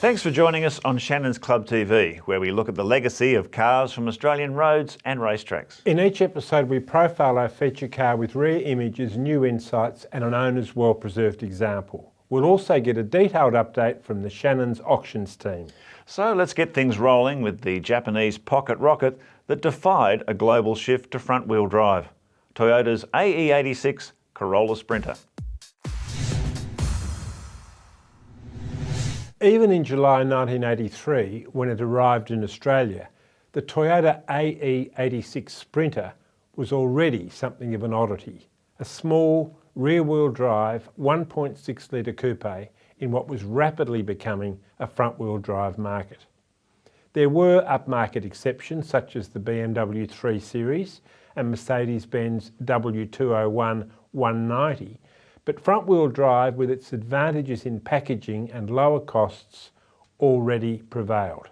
Thanks for joining us on Shannons Club TV, where we look at the legacy of cars from Australian roads and racetracks. In each episode we profile our feature car with rare images, new insights and an owner's well-preserved example. We'll also get a detailed update from the Shannons auctions team. So let's get things rolling with the Japanese pocket rocket that defied a global shift to front-wheel drive. Toyota's AE86 Corolla Sprinter. Even in July 1983, when it arrived in Australia, the Toyota AE86 Sprinter was already something of an oddity. A small, rear-wheel drive, 1.6 litre coupe in what was rapidly becoming a front-wheel drive market. There were upmarket exceptions such as the BMW 3 Series and Mercedes-Benz W201 190, but front-wheel drive, with its advantages in packaging and lower costs, already prevailed.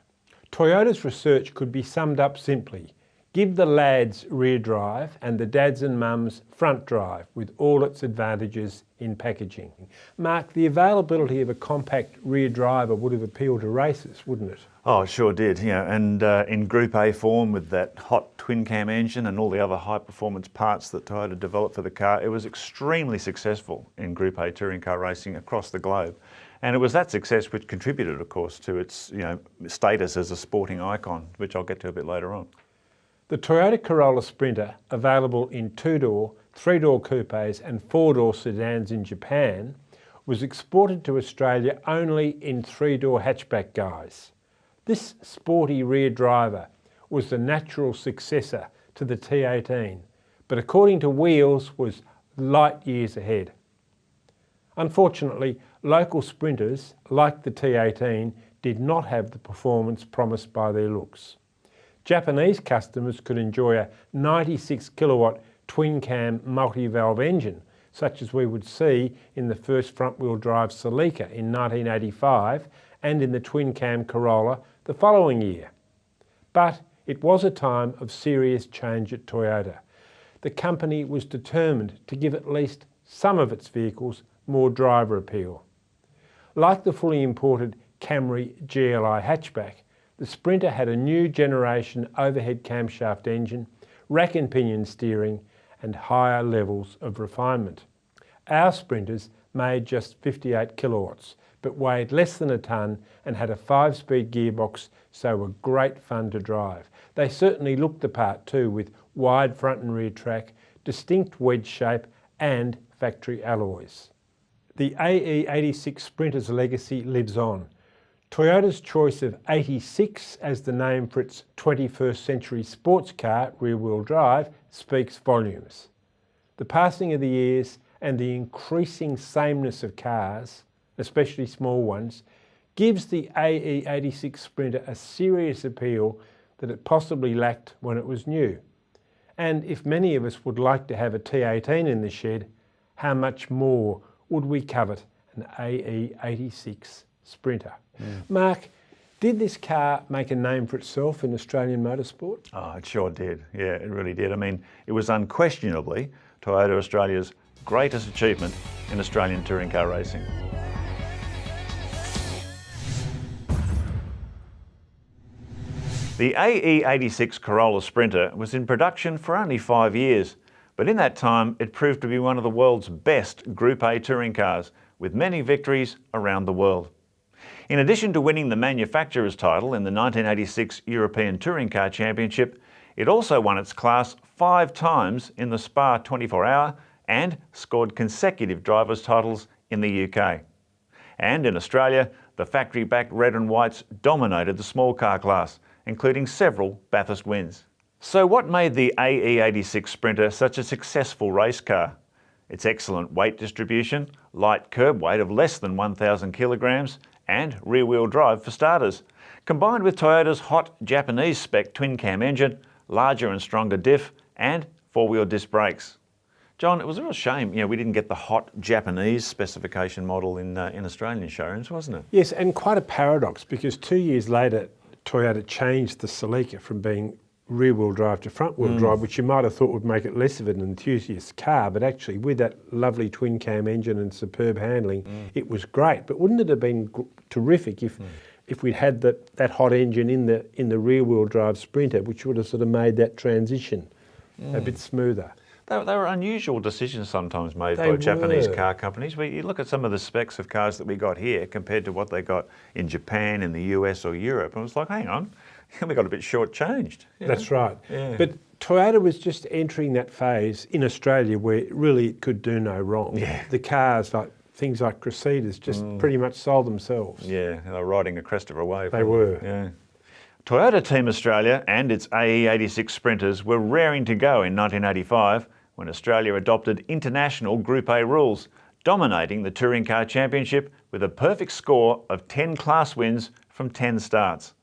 Toyota's research could be summed up simply: give the lads rear drive and the dads and mums front drive, with all its advantages in packaging. Mark, the availability of a compact rear driver would have appealed to racers, wouldn't it? Oh, it sure did, and in Group A form with that hot twin-cam engine and all the other high-performance parts that Toyota developed for the car, it was extremely successful in Group A touring car racing across the globe. And it was that success which contributed, of course, to its status as a sporting icon, which I'll get to a bit later on. The Toyota Corolla Sprinter, available in two-door, three-door coupes and four-door sedans in Japan, was exported to Australia only in three-door hatchback guise. This sporty rear driver was the natural successor to the T18, but according to Wheels was light years ahead. Unfortunately, local sprinters, like the T18, did not have the performance promised by their looks. Japanese customers could enjoy a 96 kilowatt twin-cam multi-valve engine, such as we would see in the first front-wheel drive Celica in 1985 and in the twin-cam Corolla the following year. But it was a time of serious change at Toyota. The company was determined to give at least some of its vehicles more driver appeal. Like the fully imported Camry GLI hatchback, the Sprinter had a new generation overhead camshaft engine, rack and pinion steering and higher levels of refinement. Our Sprinters made just 58 kilowatts, but weighed less than a tonne and had a 5-speed gearbox, so were great fun to drive. They certainly looked the part too, with wide front and rear track, distinct wedge shape and factory alloys. The AE86 Sprinter's legacy lives on. Toyota's choice of 86 as the name for its 21st century sports car rear-wheel drive speaks volumes. The passing of the years and the increasing sameness of cars, especially small ones, gives the AE86 Sprinter a serious appeal that it possibly lacked when it was new. And if many of us would like to have a T18 in the shed, how much more would we covet an AE86 Sprinter? Mark, did this car make a name for itself in Australian motorsport? Oh, it sure did. Yeah, it really did. I mean, it was unquestionably Toyota Australia's greatest achievement in Australian touring car racing. The AE86 Corolla Sprinter was in production for only 5 years, but in that time it proved to be one of the world's best Group A touring cars, with many victories around the world. In addition to winning the manufacturer's title in the 1986 European Touring Car Championship, it also won its class 5 times in the Spa 24-hour and scored consecutive drivers' titles in the UK. And in Australia, the factory-backed red and whites dominated the small car class, including several Bathurst wins. So what made the AE86 Sprinter such a successful race car? Its excellent weight distribution, light curb weight of less than 1,000 kilograms, and rear-wheel drive for starters, combined with Toyota's hot Japanese spec twin-cam engine, larger and stronger diff, and four-wheel disc brakes. John, it was a real shame, we didn't get the hot Japanese specification model in Australian showrooms, wasn't it? Yes, and quite a paradox, because 2 years later, Toyota changed the Celica from being rear-wheel drive to front-wheel drive, which you might have thought would make it less of an enthusiast car, but actually with that lovely twin-cam engine and superb handling, it was great. But wouldn't it have been terrific if if we'd had that hot engine in the rear-wheel drive Sprinter, which would have sort of made that transition a bit smoother. They were unusual decisions sometimes made They by Japanese were. car companies. You look at some of the specs of cars that we got here compared to what they got in Japan, in the US or Europe, and it was like, hang on, we got a bit shortchanged. That's right. Yeah. But Toyota was just entering that phase in Australia where really it could do no wrong. Yeah. The cars, like things like Cressidas, just pretty much sold themselves. Yeah, they were riding a crest of a wave. They were. Yeah. Toyota Team Australia and its AE86 Sprinters were raring to go in 1985 when Australia adopted international Group A rules, dominating the Touring Car Championship with a perfect score of 10 class wins from 10 starts.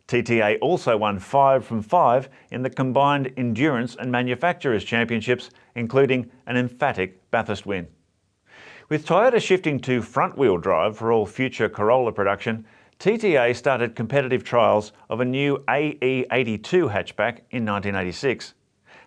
TTA also won 5 from 5 in the combined Endurance and Manufacturers Championships, including an emphatic Bathurst win. With Toyota shifting to front-wheel drive for all future Corolla production, TTA started competitive trials of a new AE82 hatchback in 1986.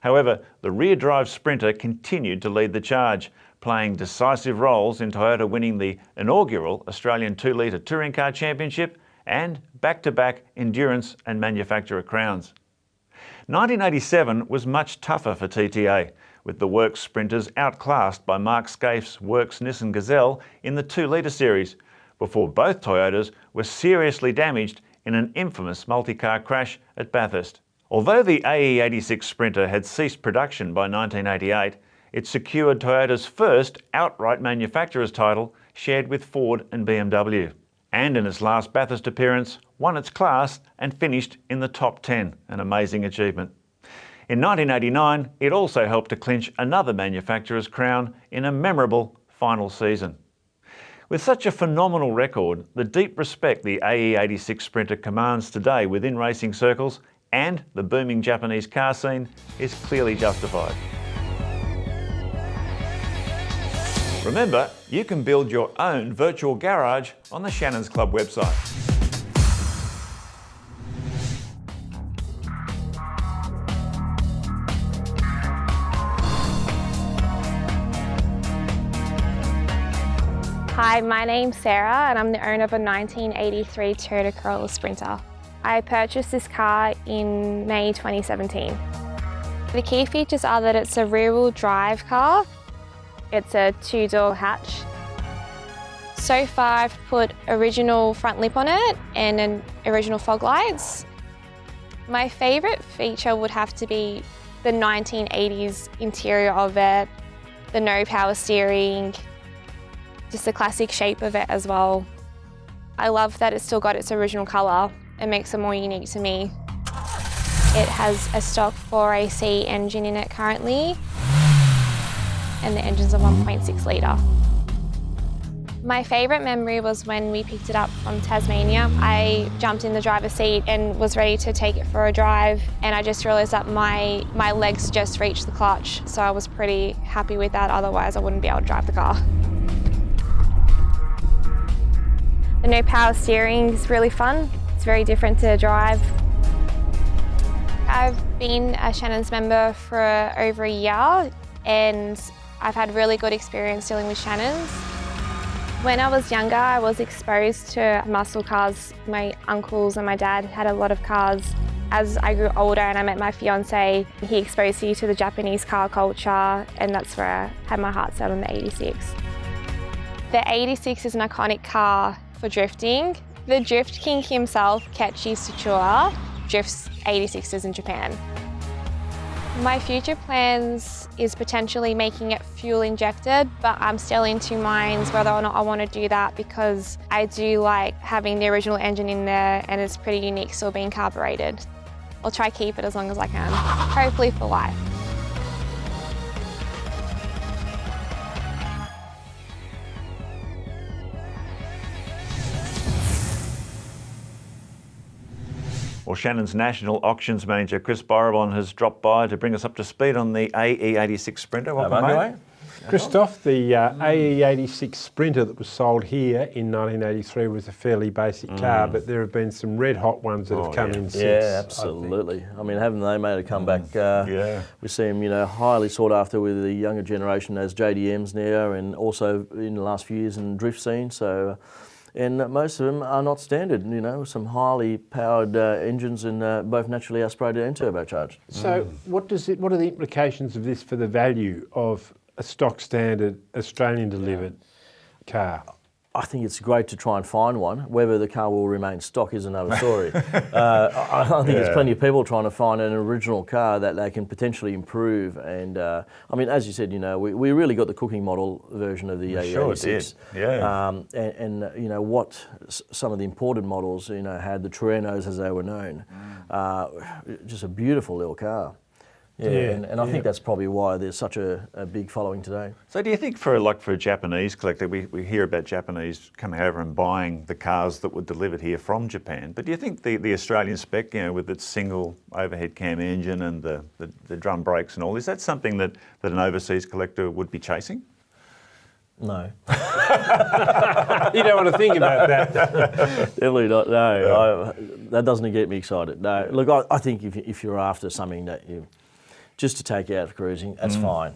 However, the rear-drive Sprinter continued to lead the charge, playing decisive roles in Toyota winning the inaugural Australian 2-litre Touring Car Championship and back-to-back Endurance and Manufacturer crowns. 1987 was much tougher for TTA, with the Works Sprinters outclassed by Mark Scaife's Works Nissan Gazelle in the 2-litre series, before both Toyotas were seriously damaged in an infamous multi-car crash at Bathurst. Although the AE86 Sprinter had ceased production by 1988, it secured Toyota's first outright manufacturer's title, shared with Ford and BMW. And in its last Bathurst appearance, won its class and finished in the top 10, an amazing achievement. In 1989, it also helped to clinch another manufacturer's crown in a memorable final season. With such a phenomenal record, the deep respect the AE86 Sprinter commands today within racing circles and the booming Japanese car scene is clearly justified. Remember, you can build your own virtual garage on the Shannons Club website. Hi, my name's Sarah and I'm the owner of a 1983 Toyota Corolla Sprinter. I purchased this car in May 2017. The key features are that it's a rear-wheel drive car. It's a 2-door hatch. So far I've put original front lip on it and an original fog lights. My favourite feature would have to be the 1980s interior of it, the no power steering, just the classic shape of it as well. I love that it's still got its original colour. It makes it more unique to me. It has a stock 4AC engine in it currently, and the engine's a 1.6 litre. My favourite memory was when we picked it up from Tasmania. I jumped in the driver's seat and was ready to take it for a drive, and I just realised that my legs just reached the clutch, so I was pretty happy with that, otherwise I wouldn't be able to drive the car. The no power steering is really fun. It's very different to drive. I've been a Shannons member for over a year and I've had really good experience dealing with Shannons. When I was younger, I was exposed to muscle cars. My uncles and my dad had a lot of cars. As I grew older and I met my fiance, he exposed me to the Japanese car culture, and that's where I had my heart set on the 86. The 86 is an iconic car for drifting. The Drift King himself, Kechi Tsuchiya, drifts 86s in Japan. My future plans is potentially making it fuel injected, but I'm still in two minds whether or not I want to do that, because I do like having the original engine in there and it's pretty unique still being carbureted. I'll try to keep it as long as I can, hopefully for life. Well, Shannons National Auctions Manager Chris Borobon has dropped by to bring us up to speed on the AE86 Sprinter. Welcome, mate. Christoph, the AE86 Sprinter that was sold here in 1983 was a fairly basic car, but there have been some red hot ones that have come in since. Yeah, absolutely. I mean, haven't they made a comeback? We see them, highly sought after with the younger generation as JDMs now, and also in the last few years in drift scene. So and most of them are not standard. You know, some highly powered engines and both naturally aspirated and turbocharged. So what are the implications of this for the value of a stock standard Australian delivered car? I think it's great to try and find one. Whether the car will remain stock is another story. I think there's plenty of people trying to find an original car that they can potentially improve. And I mean, as you said, you know, we really got the cooking model version of the AE86. Sure did. Yeah. And you know what some of the imported models, you know, had, the Torentos as they were known. Just a beautiful little car. Yeah, and I think that's probably why there's such a big following today. So do you think for a Japanese collector, we hear about Japanese coming over and buying the cars that were delivered here from Japan, but do you think the Australian spec, you know, with its single overhead cam engine and the drum brakes and all, is that something that an overseas collector would be chasing? No. You don't want to think about that. Definitely not, no. That doesn't get me excited. No, look, I think if you're after something that you... just to take you out for cruising, that's fine.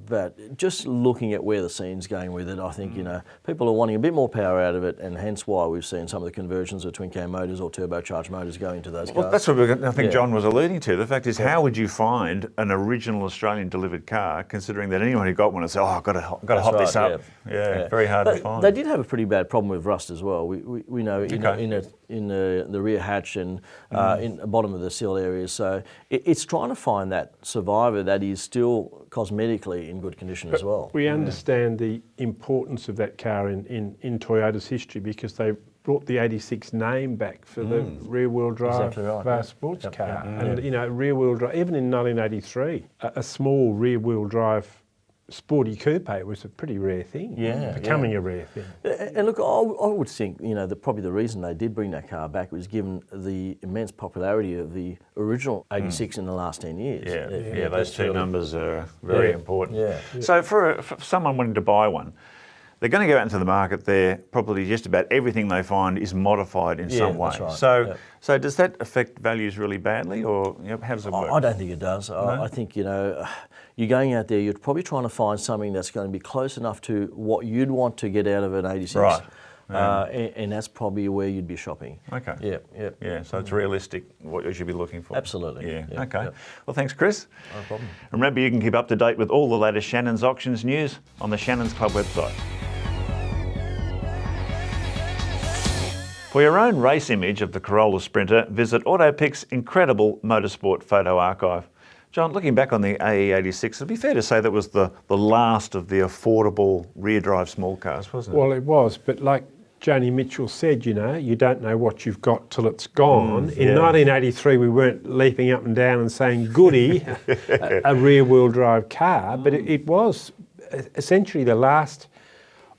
But just looking at where the scene's going with it, I think, you know, people are wanting a bit more power out of it, and hence why we've seen some of the conversions of twin cam motors or turbocharged motors go into those cars. Well, that's what I think John was alluding to. The fact is, how would you find an original Australian delivered car, considering that anyone who got one would say, oh, I've got to hot this up. Yeah, very hard to find. They did have a pretty bad problem with rust as well. We know in the rear hatch and in the bottom of the sill areas. So it's trying to find that survivor that is still cosmetically in good condition as well. We understand the importance of that car in Toyota's history, because they brought the 86 name back for the rear-wheel drive sports car. And you know, rear-wheel drive, even in 1983, a small rear-wheel drive sporty coupe was a pretty rare thing. Becoming a rare thing. And look, I would think, you know, probably the reason they did bring that car back was given the immense popularity of the original 86 in the last 10 years. Yeah, those two numbers are very important. So for someone wanting to buy one, they're going to go out into the market there, probably just about everything they find is modified in some way. That's right. So does that affect values really badly, or you know, how does it work? I don't think it does. No? I think, you know, you're going out there, you're probably trying to find something that's going to be close enough to what you'd want to get out of an 86. Right. And that's probably where you'd be shopping. Okay. Yeah, so it's realistic what you should be looking for. Absolutely. Yeah. Okay. Well, thanks, Chris. No problem. Remember, you can keep up to date with all the latest Shannons auctions news on the Shannons Club website. For your own race image of the Corolla Sprinter, visit AutoPic's incredible motorsport photo archive. John, looking back on the AE86, it'd be fair to say that was the last of the affordable rear-drive small cars, wasn't it? Well, it was, but like Joni Mitchell said, you know, you don't know what you've got till it's gone. In 1983, we weren't leaping up and down and saying, goody, a rear-wheel drive car, but it was essentially the last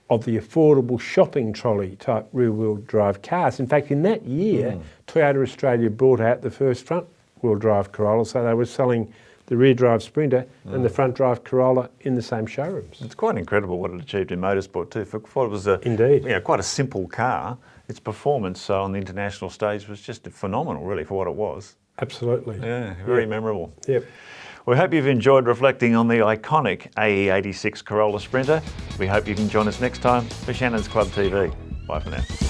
of the affordable shopping trolley type rear-wheel drive cars. In fact, in that year, Toyota Australia brought out the first front-wheel drive Corolla, so they were selling the rear-drive Sprinter and the front-drive Corolla in the same showrooms. It's quite incredible what it achieved in motorsport too. For what it was quite a simple car, its performance on the international stage was just phenomenal, really, for what it was. Absolutely. Yeah, very memorable. Yep. We hope you've enjoyed reflecting on the iconic AE86 Corolla Sprinter. We hope you can join us next time for Shannons Club TV. Bye for now.